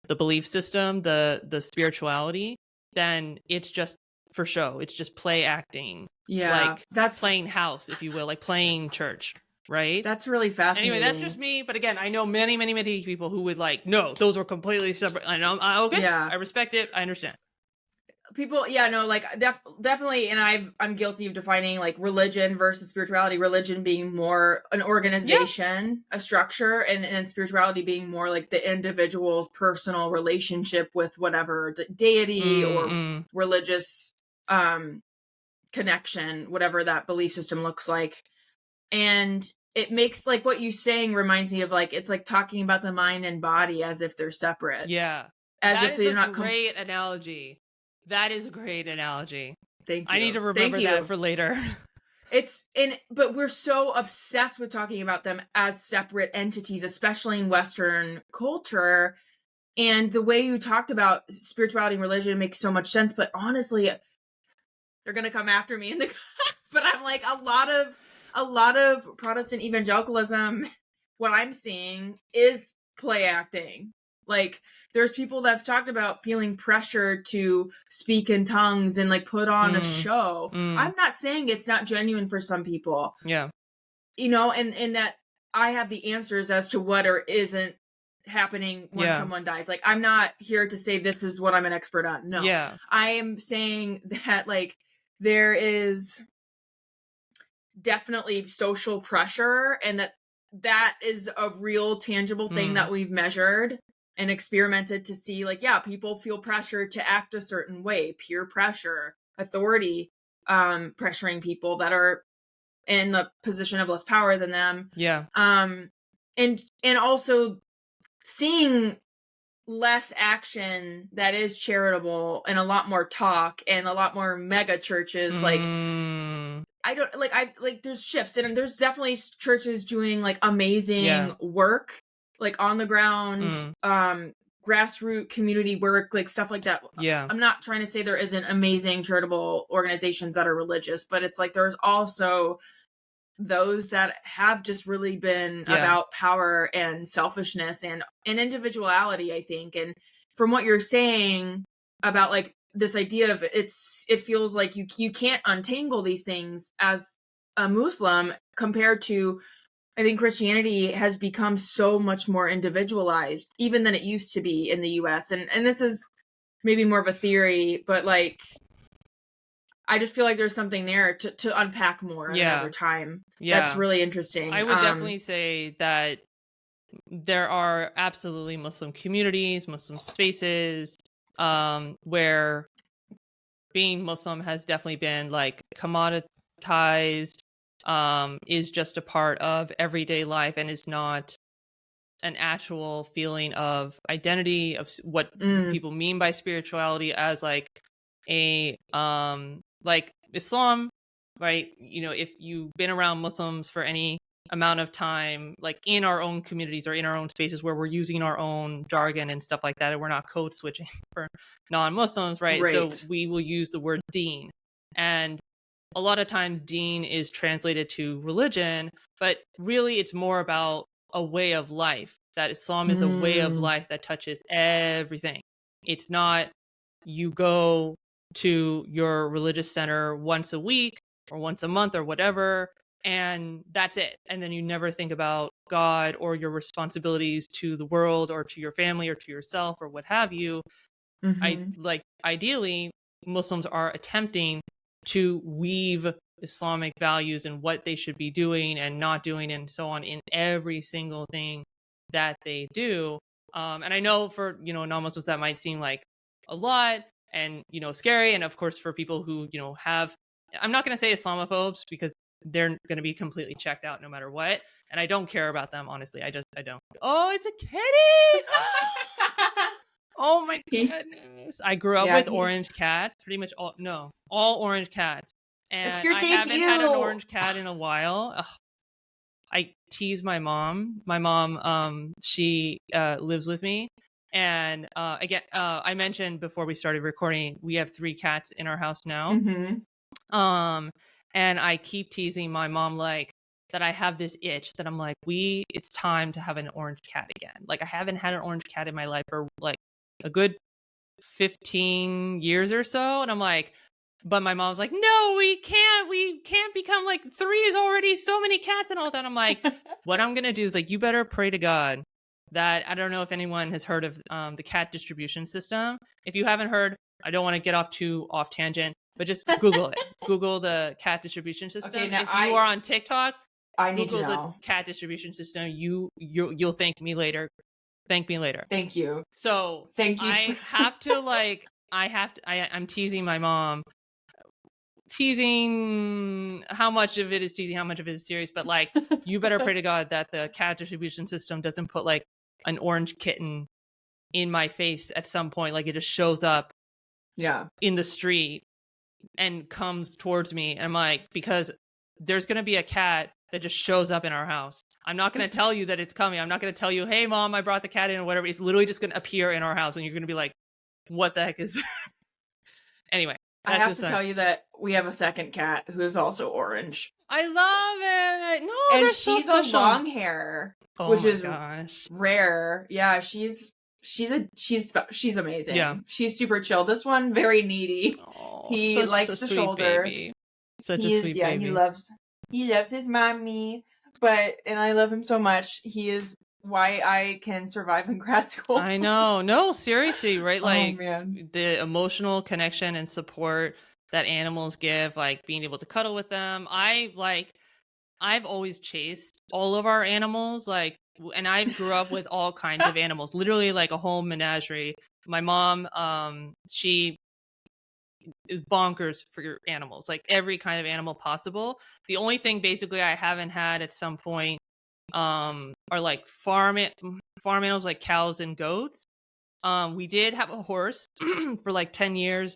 the belief system, the spirituality, then it's just for show. It's just play acting. Yeah, like that's playing house, if you will, like playing church, right? That's really fascinating. Anyway, that's just me. But again, I know many, many, many people who would like, no, those were completely separate. And okay, yeah. I respect it. I understand. People, yeah, no, like definitely, and I'm guilty of defining like religion versus spirituality. Religion being more an organization, a structure, and spirituality being more like the individual's personal relationship with whatever deity or religious connection, whatever that belief system looks like. And it makes like what you saying reminds me of like it's like talking about the mind and body as if they're separate. Yeah, as that if they're not. Great analogy. That is a great analogy. Thank you. I need to remember that for later. But we're so obsessed with talking about them as separate entities, especially in Western culture. And the way you talked about spirituality and religion makes so much sense. But honestly, they're gonna come after me but I'm like a lot of Protestant evangelicalism, what I'm seeing is play acting. Like there's people that have talked about feeling pressure to speak in tongues and like put on a show. I'm not saying it's not genuine for some people. Yeah. You know, and that I have the answers as to what or isn't happening when someone dies. Like I'm not here to say this is what I'm an expert on. No. Yeah. I am saying that like there is definitely social pressure and that is a real tangible thing that we've measured and experimented to see like, yeah, people feel pressure to act a certain way, peer pressure, authority, pressuring people that are in the position of less power than them. Yeah. And also seeing less action that is charitable and a lot more talk and a lot more mega churches. Like, I don't like there's shifts and there's definitely churches doing like amazing work, like on the ground, grassroots community work, like stuff like that. Yeah. I'm not trying to say there isn't amazing charitable organizations that are religious, but it's like there's also those that have just really been about power and selfishness and individuality, I think. And from what you're saying about like this idea of it feels like you can't untangle these things as a Muslim compared to, I think Christianity has become so much more individualized even than it used to be in the US. And this is maybe more of a theory, but like I just feel like there's something there to unpack more another time. Yeah. That's really interesting. I would definitely say that there are absolutely Muslim communities, Muslim spaces, where being Muslim has definitely been like commoditized, is just a part of everyday life and is not an actual feeling of identity, of what people mean by spirituality as like a like Islam, right? You know, if you've been around Muslims for any amount of time, like in our own communities or in our own spaces where we're using our own jargon and stuff like that, and we're not code switching for non-Muslims, right? So we will use the word deen. And a lot of times deen is translated to religion, but really it's more about a way of life, that Islam is a way of life that touches everything. It's not you go to your religious center once a week or once a month or whatever, and that's it. And then you never think about God or your responsibilities to the world or to your family or to yourself or what have you. Ideally, Muslims are attempting to weave Islamic values and what they should be doing and not doing and so on in every single thing that they do. And I know for, non-Muslims that might seem like a lot and, scary. And of course, for people who, have, I'm not going to say Islamophobes because they're going to be completely checked out no matter what. And I don't care about them, honestly. I don't. Oh, it's a kitty. Oh my He, goodness. I grew up with orange cats, pretty much all orange cats. it's And your I debut. haven't had an orange cat in a while. Ugh. I tease my mom. My mom, she lives with me. And again, I mentioned before we started recording, we have 3 cats in our house now. And I keep teasing my mom like that I have this itch that I'm like, it's time to have an orange cat again. Like I haven't had an orange cat in my life for like a good 15 years or so. And I'm like, but my mom's like, no, we can't become like 3 is already so many cats and all that. I'm like, what I'm going to do is like, you better pray to God that, I don't know if anyone has heard of the cat distribution system. If you haven't heard, I don't want to get off tangent, but just Google it. Google the cat distribution system. Okay, now if you are on TikTok, I need Google to know the cat distribution system. You'll thank me later. Thank me later. Thank you. So thank you. I have to like, I'm teasing my mom. Teasing how much of it is teasing, how much of it is serious, but like you better pray to God that the cat distribution system doesn't put like an orange kitten in my face at some point, like it just shows up in the street and comes towards me. And I'm like, because there's gonna be a cat that just shows up in our house. I'm not gonna tell you that it's coming. I'm not gonna tell you, hey mom, I brought the cat in or whatever. It's literally just gonna appear in our house and you're gonna be like, what the heck is that? Anyway, I have to tell you that we have a second cat who is also orange. I love it. No, and they're she's so special. a long hair, which is rare. Yeah, she's amazing. Yeah, she's super chill. This one very needy. He likes the shoulder. Baby. Such a sweet baby. He loves his mommy. And I love him so much. He is why I can survive in grad school. I know. No, seriously, right? Like the emotional connection and support that animals give, like being able to cuddle with them. I've always chased all of our animals, like, and I grew up with all kinds of animals, literally like a whole menagerie. My mom, she is bonkers for animals, like every kind of animal possible. The only thing basically I haven't had at some point are like farm animals like cows and goats. We did have a horse for like 10 years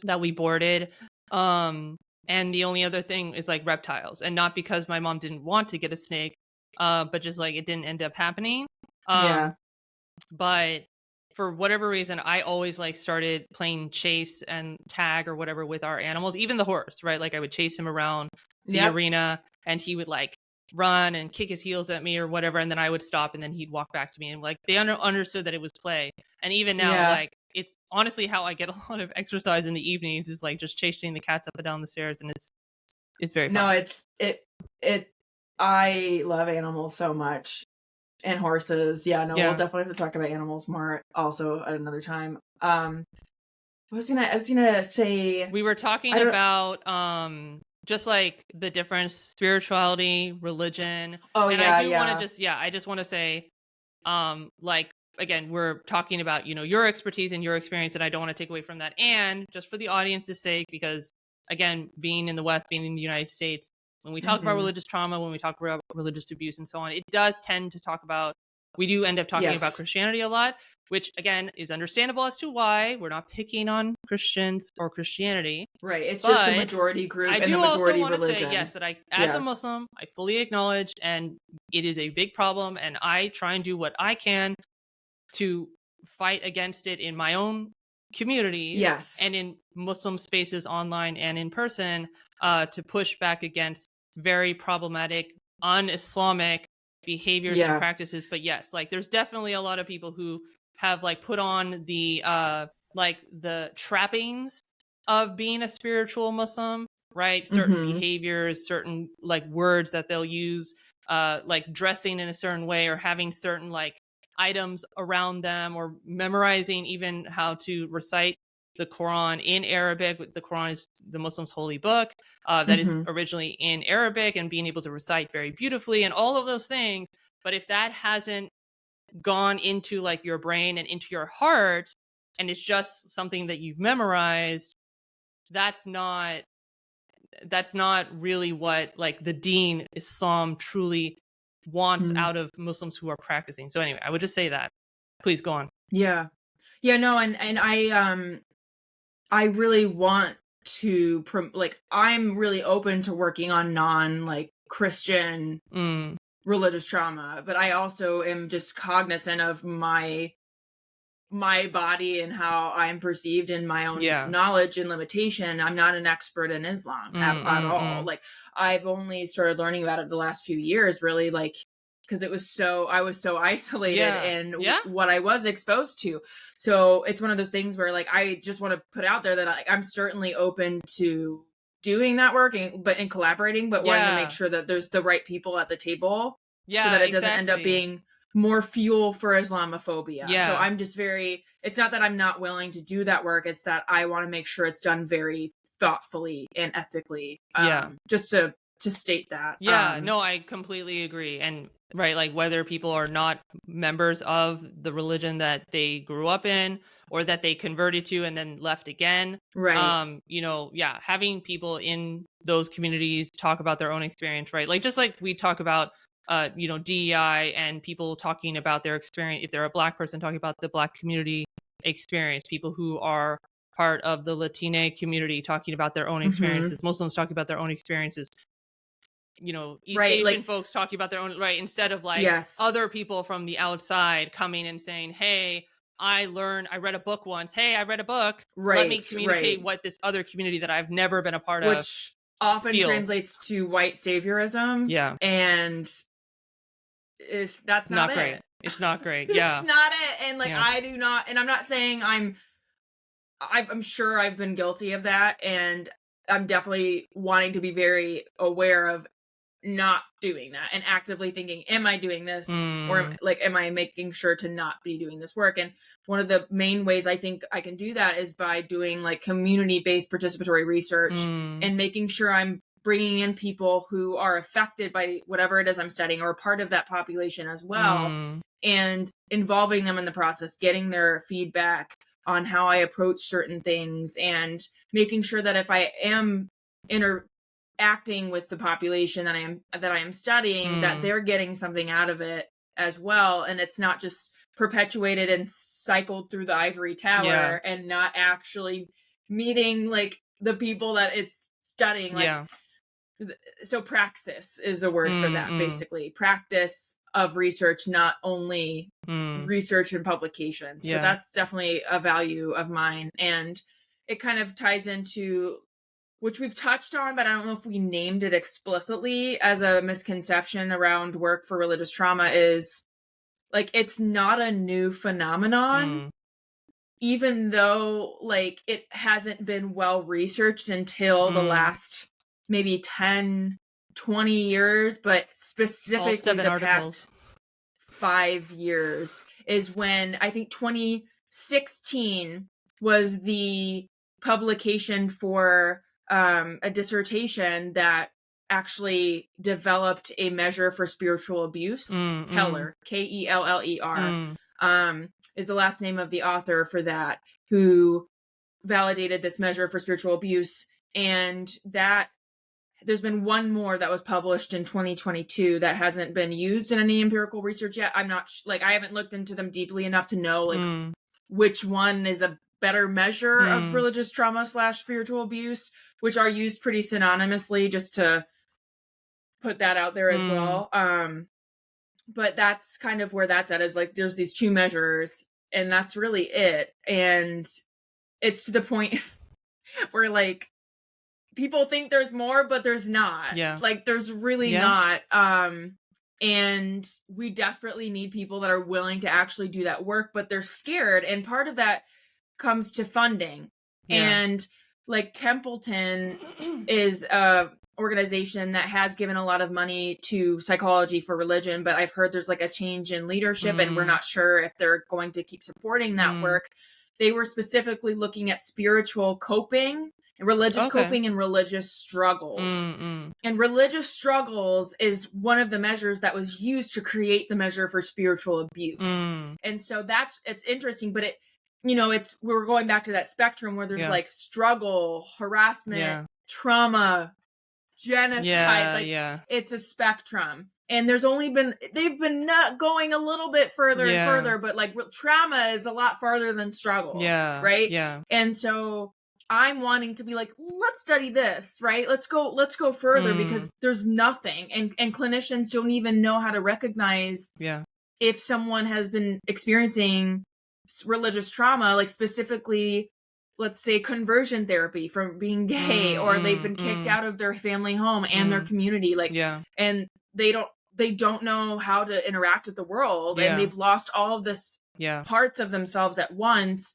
that we boarded. And the only other thing is like reptiles, and not because my mom didn't want to get a snake, but just like it didn't end up happening. But for whatever reason, I always like started playing chase and tag or whatever with our animals, even the horse, right? Like I would chase him around the arena and he would like run and kick his heels at me or whatever, and then I would stop and then he'd walk back to me, and like they understood that it was play. And even now, like it's honestly how I get a lot of exercise in the evenings, is like just chasing the cats up and down the stairs, and it's very fun. No, I love animals so much. And horses. We'll definitely have to talk about animals more also at another time. I was gonna say, we were talking about just like the difference, spirituality, religion. I just want to say, like, again, we're talking about, your expertise and your experience, and I don't want to take away from that. And just for the audience's sake, because again, being in the West, being in the United States, when we talk about religious trauma, when we talk about religious abuse and so on, it does tend to talk about, we do end up talking about Christianity a lot, which again is understandable as to why we're not picking on Christians or Christianity. Right. It's just the majority group and the majority religion. I do also want to say, yes, that as a Muslim, I fully acknowledge, and it is a big problem, and I try and do what I can to fight against it in my own communities and in Muslim spaces online and in person, to push back against very problematic, un-Islamic behaviors and practices. But yes, like there's definitely a lot of people who have like put on the like the trappings of being a spiritual Muslim, right? Certain behaviors, certain like words that they'll use, like dressing in a certain way or having certain like items around them, or memorizing even how to recite the Quran in Arabic. The Quran is the Muslims' holy book that is originally in Arabic, and being able to recite very beautifully and all of those things. But if that hasn't gone into like your brain and into your heart, and it's just something that you've memorized, that's not really what like the Deen Islam truly wants out of Muslims who are practicing. So anyway, I would just say that. Please go on. Yeah. Yeah, no, and I really want to I'm really open to working on non like Christian religious trauma, but I also am just cognizant of my body and how I'm perceived in my own knowledge and limitation. I'm not an expert in Islam at all. Like, I've only started learning about it the last few years, really, like, because I was so isolated in what I was exposed to. So it's one of those things where, like, I just want to put out there that I'm certainly open to doing that work and collaborating, but wanting to make sure that there's the right people at the table so that it doesn't end up being more fuel for Islamophobia. So I'm just it's not that I'm not willing to do that work. It's that I want to make sure it's done very thoughtfully and ethically. Just to state that. No, I completely agree. And right, like whether people are not members of the religion that they grew up in or that they converted to and then left again. Right. Having people in those communities talk about their own experience, right? Like just like we talk about DEI and people talking about their experience. If they're a Black person, talking about the Black community experience, people who are part of the Latina community talking about their own experiences, Muslims talking about their own experiences, East Asian folks talking about their own, right? Instead of like other people from the outside coming and saying, hey, I read a book once. Hey, I read a book. Let me communicate what this other community that I've never been a part of often feels. Translates to white saviorism. Yeah. And that's not great. it. It's not great. It's not it. And like, I do not, and I'm not saying I'm sure I've been guilty of that. And I'm definitely wanting to be very aware of not doing that and actively thinking, am I doing this? Or am I making sure to not be doing this work? And one of the main ways I think I can do that is by doing like community-based participatory research and making sure I'm bringing in people who are affected by whatever it is I'm studying or part of that population as well, and involving them in the process, getting their feedback on how I approach certain things, and making sure that if I am interacting with the population that I am studying, that they're getting something out of it as well, and it's not just perpetuated and cycled through the ivory tower and not actually meeting like the people that it's studying. So praxis is a word for that, basically. Practice of research, not only research and publication. So that's definitely a value of mine. And it kind of ties into, which we've touched on, but I don't know if we named it explicitly as a misconception around work for religious trauma, is like, it's not a new phenomenon. Even though like it hasn't been well researched until the last maybe 10, 20 years, but specifically the past 5 years is when I think 2016 was the publication for a dissertation that actually developed a measure for spiritual abuse. Keller, Keller, is the last name of the author for that, who validated this measure for spiritual abuse. And that there's been one more that was published in 2022 that hasn't been used in any empirical research yet. I'm not I haven't looked into them deeply enough to know like which one is a better measure of religious trauma / spiritual abuse, which are used pretty synonymously, just to put that out there as well. But that's kind of where that's at, is like there's these two measures and that's really it. And it's to the point where like people think there's more, but there's not. Like there's really not. And we desperately need people that are willing to actually do that work, but they're scared. And part of that comes to funding. And like Templeton is a organization that has given a lot of money to Psychology for Religion, but I've heard there's like a change in leadership and we're not sure if they're going to keep supporting that work. They were specifically looking at spiritual coping, religious coping, and religious struggles. And religious struggles is one of the measures that was used to create the measure for spiritual abuse. And so it's interesting, but we're going back to that spectrum where there's like struggle, harassment, trauma, genocide, it's a spectrum. And they've been not going a little bit further and further, but like trauma is a lot farther than struggle. Yeah. Right. Yeah. And so I'm wanting to be like, let's study this, right? Let's go further because there's nothing. And clinicians don't even know how to recognize if someone has been experiencing religious trauma, like specifically, let's say conversion therapy from being gay, or they've been kicked out of their family home and their community. Like, and they don't know how to interact with the world, and they've lost all of this parts of themselves at once.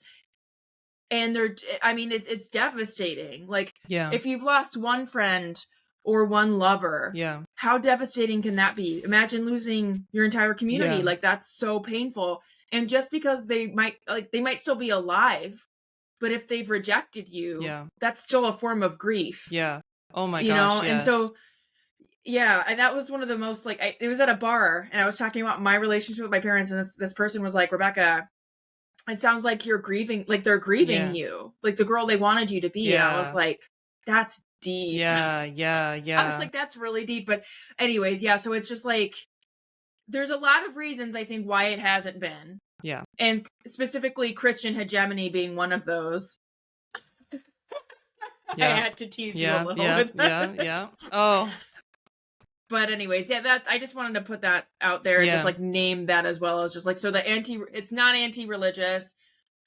And it's devastating. Like, if you've lost one friend or one lover, how devastating can that be? Imagine losing your entire community. Like, that's so painful. And just because they might still be alive, but if they've rejected you, that's still a form of grief. Yeah. Oh my gosh. You know? Yes. And so, and that was one of the most, like, it was at a bar, and I was talking about my relationship with my parents, and this person was like, Rebekah, it sounds like you're grieving, like they're grieving you, like the girl they wanted you to be. And I was like, that's deep. Yeah. I was like, that's really deep. But anyways, so it's just like, there's a lot of reasons, I think, why it hasn't been. Yeah. And specifically Christian hegemony being one of those. I had to tease you a little with that. Yeah. Oh. But anyways, that I just wanted to put that out there and just like name that as well as just like, so it's not anti-religious.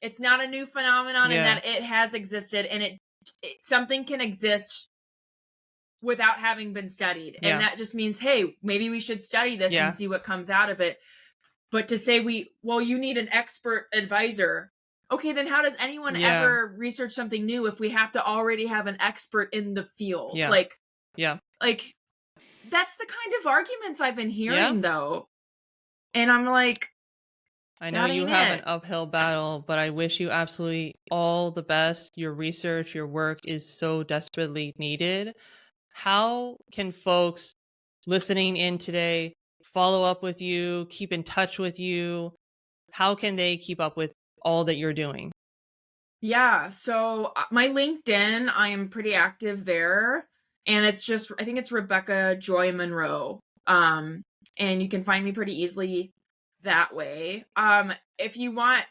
It's not a new phenomenon in that it has existed, and it something can exist without having been studied. And that just means, hey, maybe we should study this and see what comes out of it. But to say you need an expert advisor. Okay, then how does anyone ever research something new if we have to already have an expert in the field? Yeah. Like, that's the kind of arguments I've been hearing, though. And I'm like, I know you have an uphill battle, but I wish you absolutely all the best. Your research, your work is so desperately needed. How can folks listening in today follow up with you, keep in touch with you? How can they keep up with all that you're doing? Yeah, so my LinkedIn, I am pretty active there. And it's just, I think it's Rebekah Joy Monroe. And you can find me pretty easily that way. If you want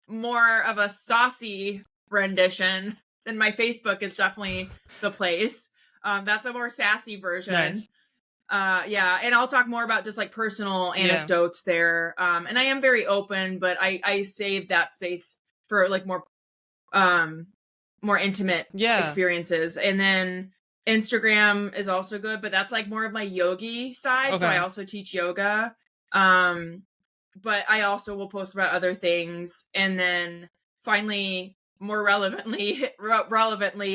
more of a saucy rendition, then my Facebook is definitely the place. That's a more sassy version. Nice. And I'll talk more about just like personal anecdotes there. And I am very open, but I save that space for like more intimate experiences. And then Instagram is also good, but that's like more of my yogi side. Okay. So I also teach yoga. But I also will post about other things. And then finally, more relevantly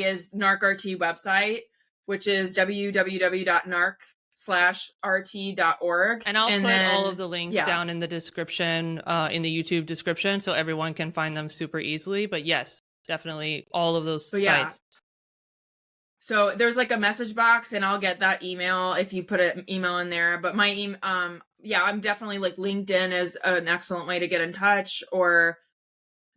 is NARC-RT website, which is www.narc-rt.org. And I'll put all of the links down in the description, in the YouTube description, so everyone can find them super easily. But yes, definitely all of those sites. So there's like a message box, and I'll get that email if you put an email in there. But my I'm definitely like LinkedIn is an excellent way to get in touch, or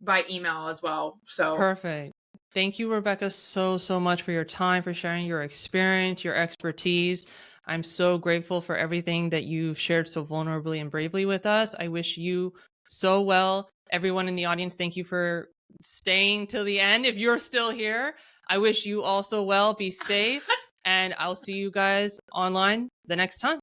by email as well. So perfect. Thank you, Rebekah, so much for your time, for sharing your experience, your expertise. I'm so grateful for everything that you've shared so vulnerably and bravely with us. I wish you so well. Everyone in the audience, thank you for staying till the end. If you're still here, I wish you also well. Be safe, and I'll see you guys online the next time.